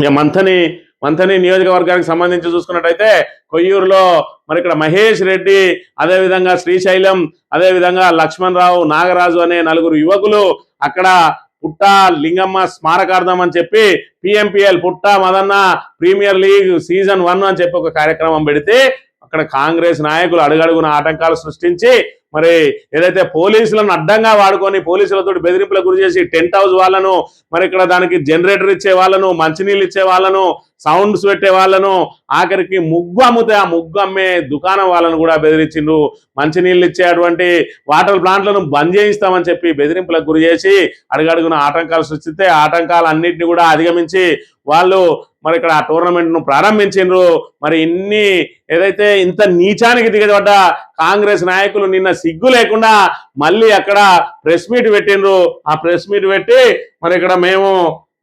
ఇక మంథని నియోజకవర్గానికి సంబంధించి చూసుకున్నట్టయితే కొయ్యూరులో మరి ఇక్కడ మహేష్ రెడ్డి, అదేవిధంగా శ్రీశైలం, అదేవిధంగా లక్ష్మణ్ రావు, నాగరాజు అనే 4 యువకులు అక్కడ పుట్ట లింగమ్మ స్మారకార్థం అని చెప్పి పిఎంపిఎల్ పుట్ట మదన్న ప్రీమియర్ లీగ్ సీజన్ 1 అని చెప్పి ఒక కార్యక్రమం పెడితే అక్కడ కాంగ్రెస్ నాయకులు అడుగడుగున ఆటంకాలు సృష్టించి మరి ఏదైతే పోలీసులను అడ్డంగా వాడుకొని పోలీసులతో బెదిరింపులకు గురి చేసి టెంట్ హౌస్ వాళ్ళను, మరి ఇక్కడ దానికి జనరేటర్ ఇచ్చే వాళ్ళను, మంచినీళ్ళు ఇచ్చే వాళ్ళను, సౌండ్స్ పెట్టే వాళ్ళను, ఆఖరికి ముగ్గు అమ్ముతే ఆ ముగ్గు అమ్మే దుకాణం వాళ్ళను కూడా బెదిరించిండ్రు. మంచినీళ్ళు ఇచ్చేటువంటి వాటర్ ప్లాంట్లను బంద్ చేయిస్తామని చెప్పి బెదిరింపులకు గురి చేసి అడుగడుగున ఆటంకాలు సృష్టిస్తే ఆటంకాలన్నింటినీ కూడా అధిగమించి వాళ్ళు మరి ఇక్కడ ఆ టోర్నమెంట్ను ప్రారంభించిండ్రు. మరి ఏదైతే ఇంత నీచానికి దిగబడ్డ కాంగ్రెస్ నాయకులు నిన్న సిగ్గు లేకుండా మళ్ళీ అక్కడ ప్రెస్ మీట్ పెట్టిండ్రు. ఆ ప్రెస్ మీట్ పెట్టి మరి ఇక్కడ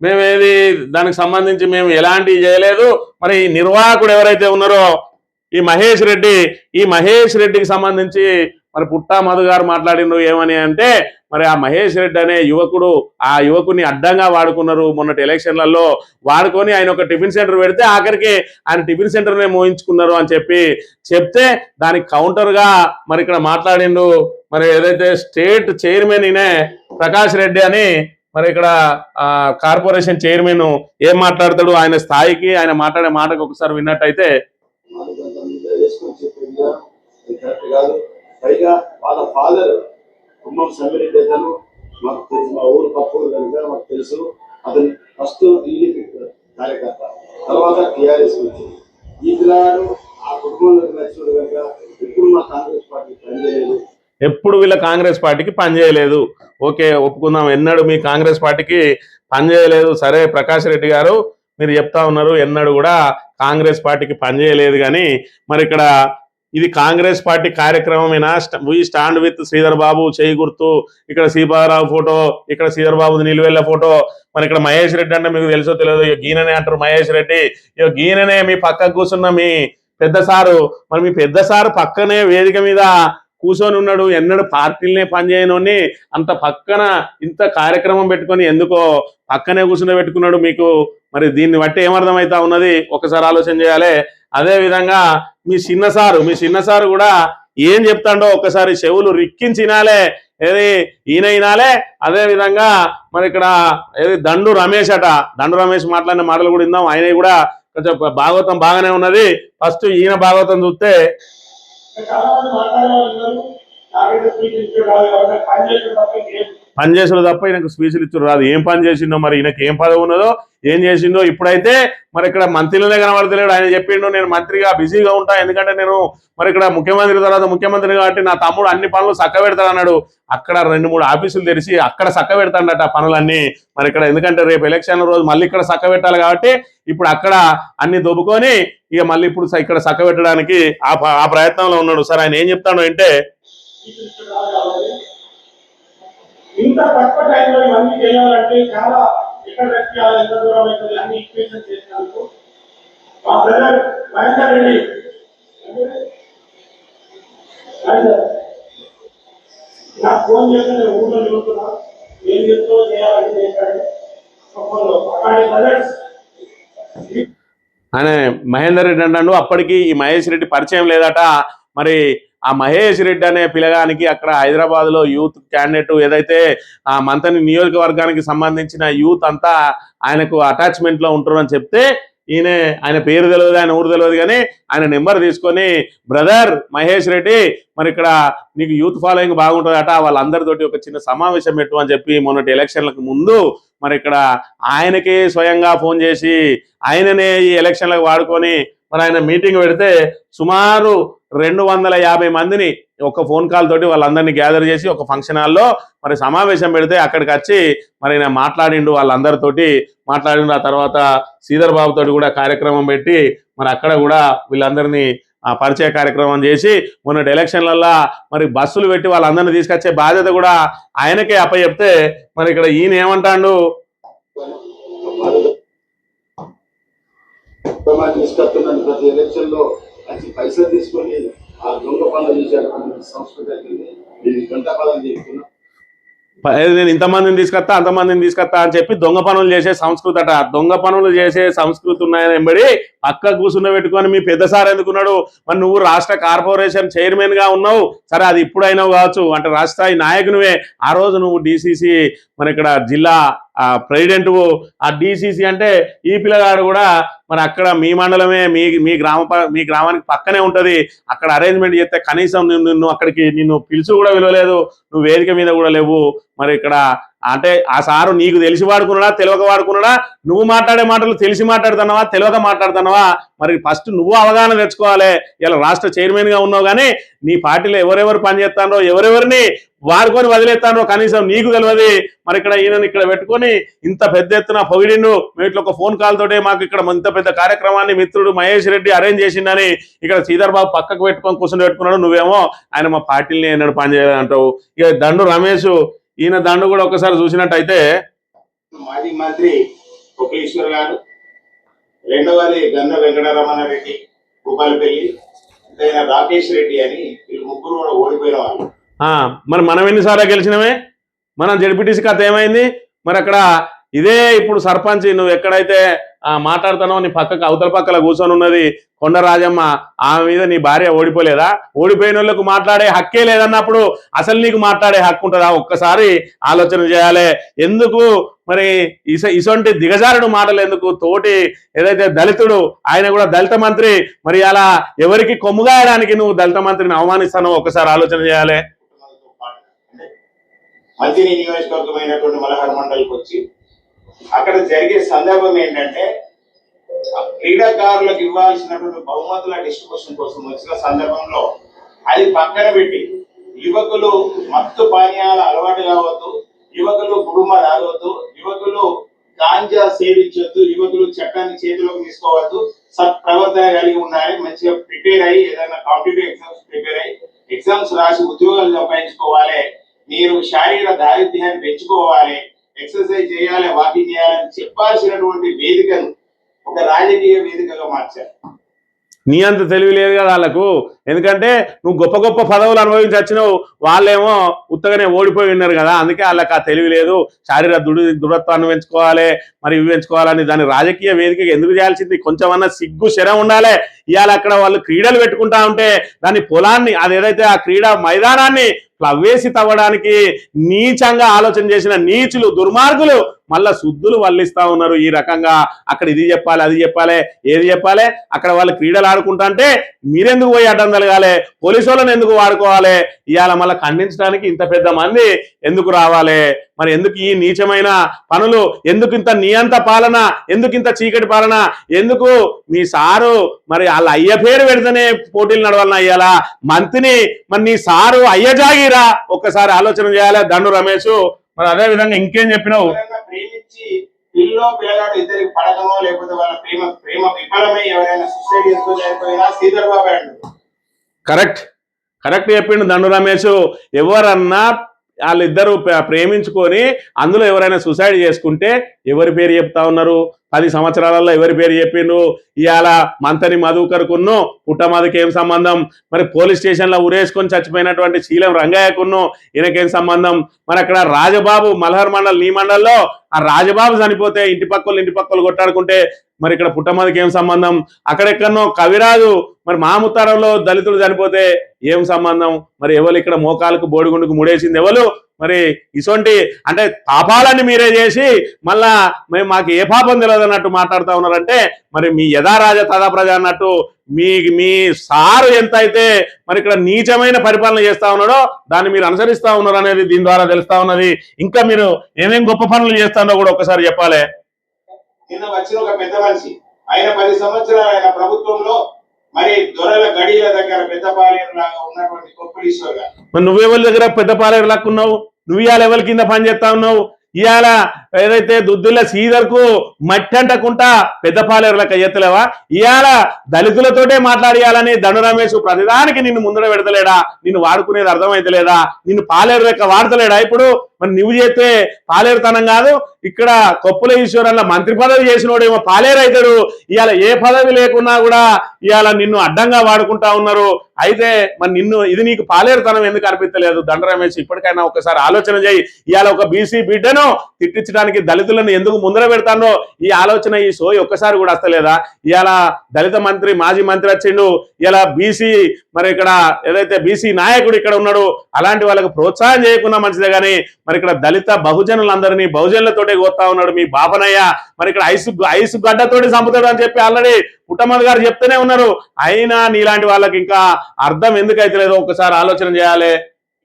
మేమేది దానికి సంబంధించి మేము ఎలాంటివి చేయలేదు. మరి నిర్వాహకుడు ఎవరైతే ఉన్నారో ఈ మహేష్ రెడ్డికి సంబంధించి మరి పుట్టా మధు గారు మాట్లాడినరు. ఏమని అంటే మరి ఆ మహేష్ రెడ్డి అనే ఆ యువకుని అడ్డంగా వాడుకున్నారు. మొన్నటి ఎలక్షన్లలో వాడుకొని ఆయన ఒక టిఫిన్ సెంటర్ పెడితే ఆఖరికి ఆయన టిఫిన్ సెంటర్నే మోయించుకున్నారు అని చెప్తే దానికి కౌంటర్గా మరి ఇక్కడ మాట్లాడిండు. మరి ఏదైతే స్టేట్ చైర్మన్ ఈయనే ప్రకాష్ రెడ్డి అని మరి ఇక్కడ కార్పొరేషన్ చైర్మన్ ఏం మాట్లాడతాడు, ఆయన స్థాయికి ఆయన మాట్లాడే మాటకు ఒకసారి విన్నట్టయితే పైగా వాళ్ళ ఫాదర్ కుమ్మం సమ్మిరెడ్డి అతను మాకు తెలుసు, మా ఊరు పక్క ఊరు కనుక మాకు తెలుసు. అతను ఫస్ట్ టీడీపీ కార్యకర్త, తర్వాత టీఆర్ఎస్ వచ్చింది. ఈ పిల్లగాడు ఆ కుటుంబంలోకి నచ్చుడు కనుక ఎప్పుడు మా కాంగ్రెస్ పార్టీ పనిచేయలేదు, ఎప్పుడు వీళ్ళ కాంగ్రెస్ పార్టీకి పనిచేయలేదు. ఓకే, ఒప్పుకుందాం, ఎన్నడూ మీ కాంగ్రెస్ పార్టీకి పనిచేయలేదు. సరే ప్రకాష్ రెడ్డి గారు మీరు చెప్తా ఉన్నారు ఎన్నడూ కూడా కాంగ్రెస్ పార్టీకి పనిచేయలేదు. కానీ మరి ఇక్కడ ఇది కాంగ్రెస్ పార్టీ కార్యక్రమమేనా? We stand with Sridhar Babu చేయి గుర్తు, ఇక్కడ సీపారావు ఫోటో, ఇక్కడ శ్రీధర్ బాబు నిలువెళ్ళ ఫోటో. మరి ఇక్కడ మహేష్ రెడ్డి అంటే మీకు తెలుసో తెలియదు, గీననే అంటారు మహేష్ రెడ్డి. గీననే మీ పక్కకు కూర్చున్న మీ పెద్ద సారు, మరి మీ పెద్ద సారు పక్కనే వేదిక మీద కూర్చొని ఉన్నాడు. ఎన్నడూ పార్టీలనే పనిచేయనోని అంత పక్కన ఇంత కార్యక్రమం పెట్టుకొని ఎందుకో పక్కనే కూర్చుని పెట్టుకున్నాడు మీకు. మరి దీన్ని బట్టి ఏమర్థమవుతా ఉన్నది ఒకసారి ఆలోచన చేయాలి. అదే విధంగా మీ చిన్న సారు కూడా ఏం చెప్తాడో ఒకసారి చెవులు రిక్కించినాలే, ఏది ఈయన వినాలే. అదే విధంగా మరి ఇక్కడ ఏది దండు రమేష్ మాట్లాడిన మాటలు కూడా విందాం. ఆయన కూడా కొంచెం భాగవతం బాగానే ఉన్నది. ఫస్ట్ ఈయన భాగవతం చూస్తే పనిచేసుడు తప్ప ఈయనకు స్పీచ్లు ఇచ్చుడు రాదు. ఏం పని చేసిండో మరి ఈయనకి ఏం పదవి ఉన్నదో ఏం చేసిండో ఇప్పుడైతే మరి ఇక్కడ మంత్రిలోనే కనబడతలేడు. ఆయన చెప్పిండు నేను మంత్రిగా బిజీగా ఉంటా, ఎందుకంటే నేను మరి ఇక్కడ ముఖ్యమంత్రి తర్వాత ముఖ్యమంత్రి కాబట్టి నా తమ్ముడు అన్ని పనులు చక్క పెడతాడన్నాడు. అక్కడ 2-3 ఆఫీసులు తెరిచి అక్కడ చక్క పెడతాడట పనులన్నీ. మరి ఇక్కడ ఎందుకంటే రేపు ఎలక్షన్ రోజు మళ్ళీ ఇక్కడ చక్క పెట్టాలి కాబట్టి ఇప్పుడు అక్కడ అన్ని దొబ్బుకొని ఇక మళ్ళీ ఇప్పుడు ఇక్కడ చక్క పెట్టడానికి ఆ ప్రయత్నంలో ఉన్నాడు. సార్ ఆయన ఏం చెప్తాడు అంటే ఇంత తక్కువ టైంలో ఇవన్నీ చేయాలంటే చాలా ఎక్కడ వ్యక్తి ఎంత దూరం అవుతుంది అన్ని ఈక్వేషన్ చేసినందుకు మా బ్రదర్ మహేందర్ రెడ్డి నాకు ఫోన్ చేస్తే నేను ఊళ్ళో చూస్తున్నా ఏం చెప్తూ చేయాలని చేశాడు. ఆయన మహేందర్ రెడ్డి అంటాడు. అప్పటికి ఈ మహేష్ రెడ్డి పరిచయం లేదట. మరి ఆ మహేష్ రెడ్డి అనే పిల్లగానికి అక్కడ హైదరాబాద్ లో యూత్ క్యాండిడేట్ ఏదైతే ఆ మంతని నియోజకవర్గానికి సంబంధించిన యూత్ అంతా ఆయనకు అటాచ్మెంట్ లో ఉంటారు అని చెప్తే ఆయన పేరు తెలియదు, ఆయన ఊరు తెలియదు, కానీ ఆయన నెంబర్ తీసుకొని బ్రదర్ మహేష్ రెడ్డి మరి ఇక్కడ నీకు యూత్ ఫాలోయింగ్ బాగుంటుందట, వాళ్ళందరితోటి ఒక చిన్న సమావేశం పెట్టు అని చెప్పి మొన్నటి ఎలక్షన్లకు ముందు మరి ఇక్కడ ఆయనకే స్వయంగా ఫోన్ చేసి ఆయననే ఈ ఎలక్షన్లకు వాడుకొని మరి ఆయన మీటింగ్ పెడితే సుమారు 250 మందిని ఒక ఫోన్ కాల్ తోటి వాళ్ళందరినీ గ్యాదర్ చేసి ఒక ఫంక్షన్ హాల్లో మరి సమావేశం పెడితే అక్కడికి వచ్చి మరి ఆయన మాట్లాడిండు, వాళ్ళందరితోటి మాట్లాడిండు. ఆ తర్వాత శ్రీధర్ బాబు తోటి కూడా కార్యక్రమం పెట్టి మరి అక్కడ కూడా వీళ్ళందరినీ పరిచయ కార్యక్రమం చేసి మొన్నటి ఎలక్షన్లల్లో మరి బస్సులు పెట్టి వాళ్ళందరినీ తీసుకొచ్చే బాధ్యత కూడా ఆయనకే అప్పచెప్తే మరి ఇక్కడ ఈయన ఏమంటాడు ప్రతి ఎలక్షన్ లో పైసలు తీసుకొని ఆ దొంగ పనులు చేసేటువంటి సంస్కృతి గంటా పదాలు చెప్తున్నా. నేను ఇంతమందిని తీసుకొస్తా అంతమందిని తీసుకొస్తా అని చెప్పి దొంగ పనులు చేసే సంస్కృతి అట. దొంగ పనులు చేసే సంస్కృతి ఉన్నాయని ఎంబడి పక్క కూర్చున్న పెట్టుకొని మీ పెద్ద సార్ ఎందుకున్నాడు? మరి నువ్వు రాష్ట్ర కార్పొరేషన్ చైర్మన్ గా ఉన్నావు, సరే అది ఇప్పుడైనావు కావచ్చు, అంటే రాష్ట్ర స్థాయి నాయకునివే. ఆ రోజు నువ్వు డిసిసి మరి ఇక్కడ జిల్లా ప్రెసిడెంట్. ఆ డిసిసి అంటే ఈ పిల్లగాడు కూడా మరి అక్కడ మీ మండలమే, మీ గ్రామానికి పక్కనే ఉంటది. అక్కడ అరేంజ్మెంట్ చేస్తే కనీసం నిన్ను అక్కడికి పిలుచు కూడా విలువలేదు, నువ్వు వేదిక మీద కూడా లేవు. మరి ఇక్కడ అంటే ఆ సారు నీకు తెలిసి వాడుకున్నాడా తెలియక వాడుకున్నాడా? నువ్వు మాట్లాడే మాటలు తెలిసి మాట్లాడుతున్నావా తెలియక మాట్లాడుతున్నావా? మరి ఫస్ట్ నువ్వు అవగాహన తెచ్చుకోవాలి. ఇలా రాష్ట్ర చైర్మన్ గా ఉన్నావు కానీ నీ పార్టీలో ఎవరెవరు పనిచేస్తారో ఎవరెవరిని వాడుకొని వదిలేస్తారో కనీసం నీకు తెలియదు. మరి ఇక్కడ ఈయనని ఇక్కడ పెట్టుకొని ఇంత పెద్ద ఎత్తున పొగిడిండు. మేము ఇట్లా ఒక ఫోన్ కాల్ తోటే మాకు ఇక్కడ ఇంత పెద్ద కార్యక్రమాన్ని మిత్రుడు మహేష్ రెడ్డి అరేంజ్ చేసిందని ఇక్కడ శ్రీధర్ బాబు పక్కకు పెట్టుకొని కూర్చొని పెట్టుకున్నాడు. నువ్వేమో ఆయన మా పార్టీని ఎన్నడూ పనిచేయాలంటావు. ఇక దండు రమేష్, ఈయన దండు కూడా ఒకసారి చూసినట్టయితే మాజీ మంత్రి కొక్లేశ్వర్ గారు, రెండవది గన్న వెంకటరమణ రెడ్డి భూపాలపల్లి, ఇంకా రాకేష్ రెడ్డి అని వీళ్ళు ముగ్గురు కూడా ఓడిపోయిన వాళ్ళు. మరి మనం ఎన్నిసార్లు గెలిచినమే? మనం జడ్పీటీసీ కథ ఏమైంది? మరి అక్కడ ఇదే ఇప్పుడు సర్పంచ్ నువ్వు ఎక్కడైతే మాట్లాడుతానో నీ పక్కకు అవతల పక్కల కూర్చొని ఉన్నది కొండ రాజమ్మ, ఆమె మీద నీ భార్య ఓడిపోలేదా? ఓడిపోయిన వాళ్ళకు మాట్లాడే హక్కే లేదన్నప్పుడు అసలు నీకు మాట్లాడే హక్కు ఉంటుందా? ఒక్కసారి ఆలోచన చేయాలి. ఎందుకు మరి ఇసొంటి దిగజారుడు మాటలు ఎందుకు? తోటి ఏదైతే దళితుడు, ఆయన కూడా దళిత మంత్రి, మరి అలా ఎవరికి కొమ్ముగాయడానికి నువ్వు దళిత మంత్రిని అవమానిస్తానో ఒక్కసారి ఆలోచన చేయాలి. మంత్రి నియోజకవర్గమైనటువంటి మలహార్ మండలికి వచ్చి అక్కడ జరిగే సందర్భం ఏంటంటే క్రీడాకారులకు ఇవ్వాల్సినటువంటి బహుమతుల డిస్ట్రిబ్యూషన్ కోసం వచ్చిన సందర్భంలో అది పక్కన పెట్టి యువకులు మత్తు పానీయాల అలవాటు కావద్దు, యువకులు కుటుంబ రాగవద్దు, యువకులు గాంజా సేవించొద్దు, యువకులు చట్టాన్ని చేతిలోకి తీసుకోవద్దు, సత్ప్రవర్తన కలిగి ఉండాలి, మంచిగా ప్రిపేర్ అయ్యి ఏదైనా కాంపిటేటివ్ ఎగ్జామ్స్ ప్రిపేర్ అయ్యి ఎగ్జామ్స్ రాసి ఉద్యోగాలు సంపాదించుకోవాలి, మీరు శారీరక దారిద్ర్యాన్ని పెంచుకోవాలి, ఎక్సర్సైజ్ చేయాలి, వాకింగ్ చేయాలని చెప్పాల్సినటువంటి వేదికను ఒక రాజకీయ వేదికగా మార్చారు. నీ అంత తెలివి లేదు కదా వాళ్ళకు. ఎందుకంటే నువ్వు గొప్ప గొప్ప పదవులు అనుభవించి వచ్చినావు, వాళ్ళేమో ఉత్తగానే ఓడిపోయి ఉన్నారు కదా, అందుకే వాళ్ళకి ఆ తెలివి లేదు. శారీరక దృఢత్వాన్ని పెంచుకోవాలి, మరి ఇవి పెంచుకోవాలని దాని రాజకీయ వేదికగా ఎందుకు చేయాల్సింది? కొంచెమన్నా సిగ్గు శరం ఉండాలి. ఇవాళ అక్కడ వాళ్ళు క్రీడలు పెట్టుకుంటా ఉంటే దాని పొలాన్ని, అదేదైతే ఆ క్రీడా మైదానాన్ని ప్లవేసి తవ్వడానికి నీచంగా ఆలోచన చేసిన నీచులు, దుర్మార్గులు మళ్ళా శుద్ధులు వల్లిస్తా ఉన్నారు. ఈ రకంగా అక్కడ ఇది చెప్పాలి, అది చెప్పాలి, ఏది చెప్పాలి? అక్కడ వాళ్ళు క్రీడలు ఆడుకుంటా అంటే మీరెందుకు పోయి అడ్డం తలగాలి? పోలీసు వాళ్ళని ఎందుకు వాడుకోవాలి? ఇవాళ మళ్ళీ ఖండించడానికి ఇంత పెద్ద మంది ఎందుకు రావాలి? మరి ఎందుకు ఈ నీచమైన పనులు? ఎందుకు ఇంత నియంత పాలన? ఎందుకు ఇంత చీకటి పాలన? ఎందుకు మీ సారు మరి వాళ్ళ అయ్య పేరు పెడితేనే పోటీలు నడవాలన్నా అయ్యాలా మంత్రిని? మరి నీ సారు అయ్య జాగిరా ఒక్కసారి ఆలోచన చేయాలి. దండు రమేష్, మరి అదే విధంగా ఇంకేం చెప్పినావు? ప్రేమించి పిల్లో పిల్లగాడు ఇద్దరికి పడకమో లేకపోతే వాళ్ళ ప్రేమ విఫలమై ఎవరైనా సూసైడ్ చేసుకోలేకపోయినా శ్రీధర్ బాబు కరెక్ట్ చెప్పిండు దండు రమేష్. ఎవరన్నా వాళ్ళిద్దరు ప్రేమించుకొని అందులో ఎవరైనా సూసైడ్ చేసుకుంటే ఎవరి పేరు చెప్తా ఉన్నారు? 10 సంవత్సరాలలో ఎవరి పేరు చెప్పిండ్రు? ఇవాళ మంతని మధుకర్కును పుట్టమధుకి ఏం సంబంధం? మరి పోలీస్ స్టేషన్లో ఉరేసుకొని చచ్చిపోయినటువంటి శీలం రంగయ్యకును ఈయనకేం సంబంధం? మరి అక్కడ రాజబాబు మల్హర్ మండల్, నీ మండల్లో ఆ రాజబాబు చనిపోతే ఇంటి పక్కలు కొట్టాడుకుంటే మరి ఇక్కడ పుట్టమధుకి ఏం సంబంధం? అక్కడెక్కడనో కవిరాజు మరి మాముతారంలో దళితులు చనిపోతే ఏం సంబంధం? మరి ఎవరు ఇక్కడ మోకాలకు బోడిగుండుకు ముడేసింది ఎవరు? మరి ఇసొంటి అంటే పాపాలన్నీ మీరే చేసి మళ్ళా మేము మాకు ఏ పాపం తెలియదు అన్నట్టు మాట్లాడుతూ ఉన్నారంటే మరి మీ యథారాజ తథా ప్రజ అన్నట్టు మీ సారు ఎంత అయితే మరి ఇక్కడ నీచమైన పరిపాలన చేస్తా ఉన్నాడో దాన్ని మీరు అనుసరిస్తా ఉన్నారు అనేది దీని ద్వారా తెలుస్తా ఉన్నది. ఇంకా మీరు ఏమేం గొప్ప పనులు చేస్తారో కూడా ఒకసారి చెప్పాలి. నిన్న వచ్చిన ఒక పెద్ద మనిషి, ఆయన 10 సంవత్సరాలు ఆయన ప్రభుత్వంలో మరి దొరల గడియల దగ్గర పెద్ద పాలేరు లాగా ఉన్నటువంటి కొప్పలీశ్వర్ గారు. మరి నువ్వెవరి దగ్గర పెద్ద పాలేరు లాక్కున్నావు? నువ్వు ఇవాళ ఎవరి కింద పని చేస్తా ఉన్నావు? ఇవాళ ఏదైతే దుద్దిల్ల శ్రీధర్కు మట్టి అంటకుంటా పెద్ద పాలేరులకు ఎత్తలేవా? ఇవాళ దళితులతోటే మాట్లాడియాలని దండు రమేష్ ప్రతిదానికి నిన్ను ముందర పెడతలేడా? నిన్ను వాడుకునేది అర్థమైతలేదా? నిన్ను పాలేరు లెక్క వాడతలేడా? ఇప్పుడు మరి నువ్వు చేస్తే పాలేరుతనం కాదు. ఇక్కడ కొప్పుల ఈశ్వరంలో మంత్రి పదవి చేసినోడేమో పాలేరు అవుతాడు. ఇవాళ ఏ పదవి లేకున్నా కూడా ఇవాళ నిన్ను అడ్డంగా వాడుకుంటా ఉన్నారు. అయితే మరి నిన్ను ఇది నీకు పాలేరుతనం ఎందుకు అనిపించలేదు? దండ రమేష్ ఇప్పటికైనా ఒకసారి ఆలోచన చేయి. ఇవాళ ఒక బీసీ బిడ్డను తిట్టించడానికి దళితులను ఎందుకు ముందర పెడతానో ఈ ఆలోచన, ఈ సోయి ఒక్కసారి కూడా వస్తలేదా? ఇవాళ దళిత మంత్రి, మాజీ మంత్రి వచ్చిండు. ఇలా బీసీ మరి ఇక్కడ ఏదైతే బీసీ నాయకుడు ఇక్కడ ఉన్నాడు, అలాంటి వాళ్ళకు ప్రోత్సాహం చేయకుండా మంచిదే. కానీ మరి ఇక్కడ దళిత బహుజనులందరినీ బహుజనులతోటే కోస్తా ఉన్నాడు మీ బాపనయ్య. మరి ఇక్కడ ఐసు గడ్డతోటి చంపుతాడు అని చెప్పి ఆల్రెడీ పుట్టమది గారు చెప్తూనే ఉన్నారు. అయినా నీలాంటి వాళ్ళకి ఇంకా అర్థం ఎందుకు అయితే లేదో ఒకసారి ఆలోచన చేయాలి.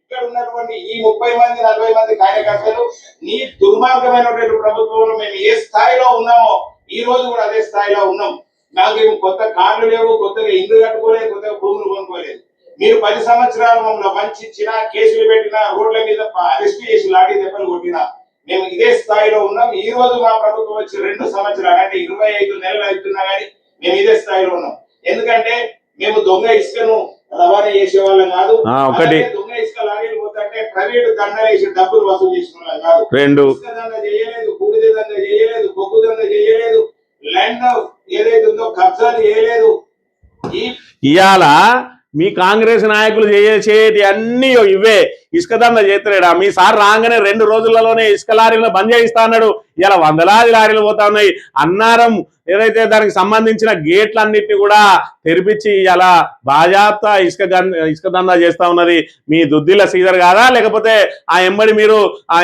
ఇక్కడ ఉన్నటువంటి ఈ 30 మంది 40 మంది కార్యకర్తలు నీ దుర్మార్గమైనటువంటి ప్రభుత్వంలో మేము ఏ స్థాయిలో ఉన్నామో ఈ రోజు కూడా అదే స్థాయిలో ఉన్నాం. నాకేమో కొత్త కార్లు లేవు, కొత్తగా ఇల్లు కట్టుకోలేదు, కొత్తగా భూములు కొనుక్కోలేదు. మీరు 10 సంవత్సరాలు మమ్మల్ని వంచినా, కేసులు పెట్టినా, రోడ్ల మీద అరెస్ట్ చేసి లాఠీ దెబ్బలు కొట్టినా మేము ఇదే స్థాయిలో ఉన్నాం. ఈ రోజు మా ప్రభుత్వం వచ్చి 2 సంవత్సరాలు అంటే 25 నెలలు అవుతున్నా కానీ మేము ఇదే స్థాయిలో ఉన్నాం. ఎందుకంటే మేము దొంగ ఇసుకను రవాణా చేసే వాళ్ళం కాదు. ఒకటి దొంగ ఇసుక లాగేపోతుంటే ప్రైవేటు దండలు వేసి డబ్బులు వసూలు చేసిన వాళ్ళం కాదు. ఇసుక దండ చేయలేదు, బూడిద దండ చేయలేదు, బొగ్గు దండ చేయలేదు, ల్యాండ్ ఏదైతే ఉందో కబ్జాలు చేయలేదు. ఇవాళ మీ కాంగ్రెస్ నాయకులు చేసేటి అన్ని ఇవే. ఇసుక దంద చేస్తాడా? మీ సార్ రాగానే 2 రోజులలోనే ఇసుక లారీలు బంద్ చేయిస్తా అన్నాడు. ఇలా 100లాది లారీలు పోతా ఉన్నాయి. అన్నారం ఏదైతే దానికి సంబంధించిన గేట్లన్నిటిని కూడా తెరిపించి ఇలా బాజాప్తా ఇసుక దందా చేస్తా ఉన్నది మీ దుద్దిల్ల శ్రీధర్ కాదా? లేకపోతే ఆ ఎంబడి మీరు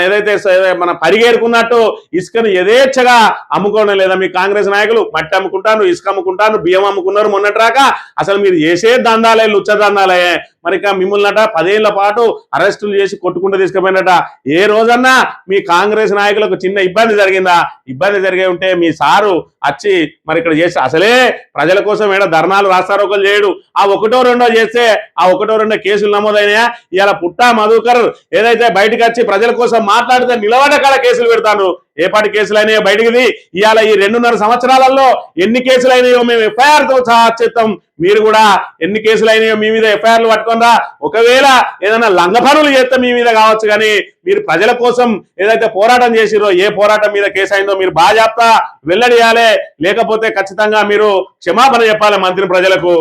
ఏదైతే మన పరిగేరుకున్నట్టు ఇసుకను యథేచ్ఛగా అమ్ముకోవడం లేదా? మీ కాంగ్రెస్ నాయకులు మట్టి అమ్ముకుంటాను, ఇసుక అమ్ముకుంటాను, బియ్యం అమ్ముకున్నారు మొన్నట్రాక. అసలు మీరు చేసే దందాలే లుచ్చ దందాలే. మరి ఇక మిమ్మల్నట 10 ఏళ్ల పాటు అరెస్టులు చేసి కొట్టుకుంటూ తీసుకుపోయినట. ఏ రోజన్నా మీ కాంగ్రెస్ నాయకులకు చిన్న ఇబ్బంది జరిగిందా? ఇబ్బంది జరిగే ఉంటే మీ సారు వచ్చి మరి ఇక్కడ చేసి అసలే ప్రజల కోసం ఏడా ధర్నాలు రాస్తారోకలు చేయడు. ఆ 1, 2 చేస్తే ఆ 1, 2 కేసులు నమోదైనాయా? ఇవాళ పుట్టా మధుకర్ ఏదైతే బయటకు వచ్చి ప్రజల కోసం మాట్లాడితే నిలబడ్డ కాడ కేసులు పెడతాను. ఏ పాటి కేసులు అయినాయో బయటికి ఇవాళ ఈ 2.5 సంవత్సరాలలో ఎన్ని కేసులు అయినాయో మేము ఎఫ్ఐఆర్తో సహా చేస్తాం. మీరు కూడా ఎన్ని కేసులు అయినాయో మీ మీద ఎఫ్ఐఆర్లు పట్టుకుందా. ఒకవేళ ఏదైనా లంఘపనులు చేస్తే మీ మీద కావచ్చు, కానీ మీరు ప్రజల కోసం ఏదైతే పోరాటం చేసిరో ఏ పోరాటం మీద కేసు అయిందో మీరు బాజాప్తా వెల్లడియాలి. లేకపోతే ఖచ్చితంగా మీరు క్షమాపణ చెప్పాలి మంత్రి ప్రజలకు.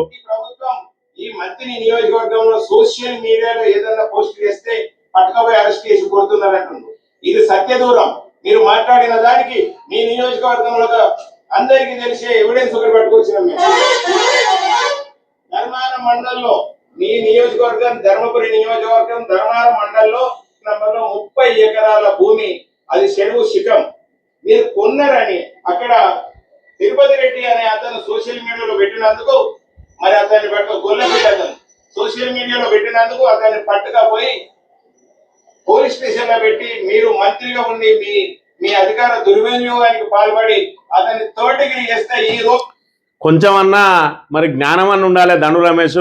ఈ మంత్రి నియోజకవర్గంలో సోషల్ మీడియాలో ఏదైనా పోస్ట్ చేస్తే పట్టుకపోయి అరెస్ట్ చేసి కొడుతున్నారంటుంది. ఇది సత్య దూరం. మీరు మాట్లాడిన దానికి మీ నియోజకవర్గంలో అందరికీ తెలిసే ఎవిడెన్స్ ఒకటి పట్టుకొచ్చినాం మేము. ధర్మారం మండలంలో మీ నియోజకవర్గం ధర్మపురి నియోజకవర్గం ధర్మారం మండలంలో 30 ఎకరాల భూమి, అది చెరువు శిఖం మీరు కొన్నారని అక్కడ తిరుపతి రెడ్డి అనే అతను సోషల్ మీడియాలో పెట్టినందుకు మరి అతన్ని గొల్లపల్లి అతను సోషల్ మీడియాలో పెట్టినందుకు అతన్ని పట్టుకపోయి పోలీస్ స్టేషన్ లో పెట్టి మీరు మంత్రిగా ఉండి మీ అధికార దుర్వినియోగానికి పాల్పడి అతన్ని తోటగిరి చేస్తే ఈ రోజు కొంచెం అన్నా మరి జ్ఞానం అన్న ఉండాలి. దండు రమేష్,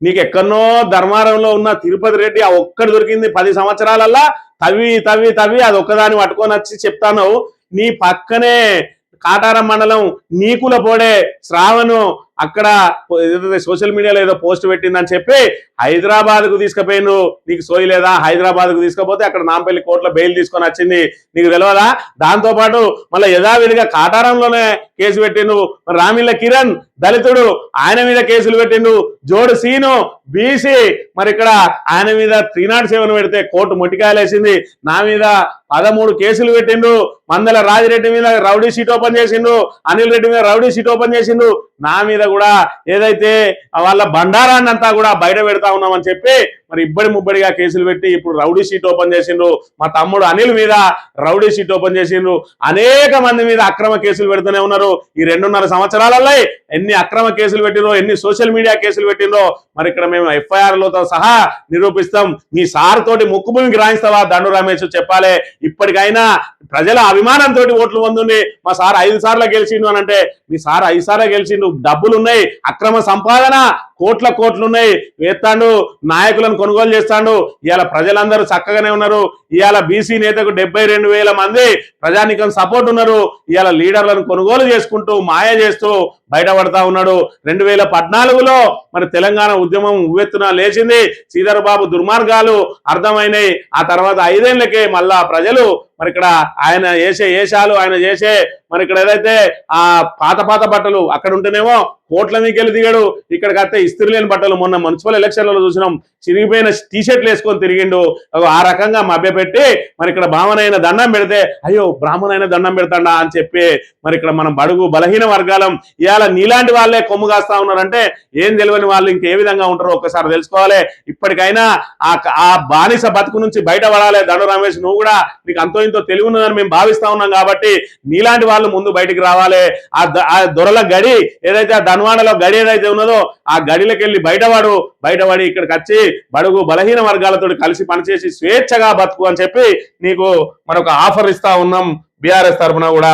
నీకు ఎక్కడనో ధర్మారంలో ఉన్న తిరుపతి రెడ్డి ఆ ఒక్కటి దొరికింది 10 సంవత్సరాలల్లా తవ్వి అది ఒక్కదాన్ని పట్టుకొని వచ్చి చెప్తాను. నీ పక్కనే కాటారం మండలం నీకుల పోడే శ్రావణు అక్కడ ఏదైతే సోషల్ మీడియాలో ఏదో పోస్ట్ పెట్టిందని చెప్పి హైదరాబాద్కు తీసుకుపోయిను. నీకు సోయి లేదా? హైదరాబాద్కు తీసుకుపోతే అక్కడ నాంపల్లి కోర్టులో బెయిల్ తీసుకొని వచ్చింది. నీకు తెలియదా? దాంతోపాటు మళ్ళీ యథావిధిగా కాటారంలోనే కేసు పెట్టిండు. రామిళ్ళ కిరణ్ దళితుడు, ఆయన మీద కేసులు పెట్టిండు. జోడు సీను బీసీ, మరి ఇక్కడ ఆయన మీద 307 పెడితే కోర్టు మొట్టికాయలేసింది. నా మీద 13 కేసులు పెట్టిండు. మందల రాజిరెడ్డి మీద రౌడీ షీట్ ఓపెన్ చేసిండు. అనిల్ రెడ్డి మీద రౌడీ షీట్ ఓపెన్ చేసిండు. నా మీద కూడా ఏదైతే వాళ్ళ బండారాన్ని అంతా కూడా బయట పెడతా ఉన్నామని చెప్పి మరి ఇబ్బడి ముబ్బడిగా కేసులు పెట్టి ఇప్పుడు రౌడీ షీట్ ఓపెన్ చేసిండ్రు. మా తమ్ముడు అనిల్ మీద రౌడీ షీట్ ఓపెన్ చేసిండ్రు. అనేక మంది మీద అక్రమ కేసులు పెడుతూనే ఉన్నారు. ఈ 2.5 సంవత్సరాలలో ఎన్ని అక్రమ కేసులు పెట్టినో, ఎన్ని సోషల్ మీడియా కేసులు పెట్టిందో మరి ఇక్కడ మేము ఎఫ్ఐఆర్లతో సహా నిరూపిస్తాం. మీ సార్ తోటి ముక్కుభూమికి రాయిస్తావా దండు రమేష్? చెప్పాలి. ఇప్పటికైనా ప్రజల అభిమానంతో ఓట్లు పొందుండి మా సార్ 5 సార్లు గెలిచిండు అని అంటే మీ సార్ 5 సార్లు గెలిచిండు. డబ్బులు ఉన్నాయి, అక్రమ సంపాదన కోట్లు ఉన్నాయి, ఎత్తాండు నాయకులను కొనుగోలు చేస్తాడు. ఇవాళ ప్రజలందరూ చక్కగానే ఉన్నారు. ఇవాళ బీసీ నేతకు 72,000 మంది ప్రజానికం సపోర్ట్ ఉన్నారు. ఇవాళ లీడర్లను కొనుగోలు చేసుకుంటూ మాయ చేస్తూ బయటపడతా ఉన్నాడు. 2014లో మరి తెలంగాణ ఉద్యమం ఉవ్వెత్తున లేచింది. శ్రీధర్ బాబు దుర్మార్గాలు అర్థమైనాయి. ఆ తర్వాత 5 ఏళ్లకే మళ్ళా ప్రజలు మరి ఇక్కడ ఆయన చేసే ఏషాలు, ఆయన చేసే మరి ఇక్కడ ఏదైతే ఆ పాత బట్టలు అక్కడ ఉంటేనేమో కోట్ల మీకెళ్ళి దిగాడు, ఇక్కడికి వస్తే ఇస్త్రీ లేని బట్టలు మొన్న మున్సిపల్ ఎలక్షన్లలో చూసినాం, చిరిగిపోయిన టీషర్ట్లు వేసుకొని తిరిగిండు. ఆ రకంగా మభ్యపెట్టి మరి ఇక్కడ బ్రాహ్మణైన దండం పెడితే అయ్యో బ్రాహ్మణైన దండం పెడతాడా అని చెప్పి మరి ఇక్కడ మనం బడుగు బలహీన వర్గాలం ఇవాళ నీలాంటి వాళ్ళే కొమ్ము కాస్తా ఉన్నారంటే ఏం తెలియని వాళ్ళు ఇంకే విధంగా ఉంటారో ఒక్కసారి తెలుసుకోవాలి. ఇప్పటికైనా ఆ బానిస బతుకు నుంచి బయటపడాలి. దండు రమేష్, నువ్వు కూడా నీకు అంతో ఇంతో తెలివి ఉన్నదని మేము భావిస్తా ఉన్నాం కాబట్టి నీలాంటి వాళ్ళు ముందు బయటికి రావాలి. ఆ దొరల గడి ఏదైతే ఆ ధన్వాడలో గడి ఏదైతే ఉన్నదో ఆ గడిలోకి వెళ్ళి బయటపడి ఇక్కడికి వచ్చి బడుగు బలహీన వర్గాలతో కలిసి పనిచేసి స్వేచ్ఛగా బతుకు అని చెప్పి నీకు మరొక ఆఫర్ ఇస్తా ఉన్నాం బీఆర్ఎస్ తరఫున కూడా.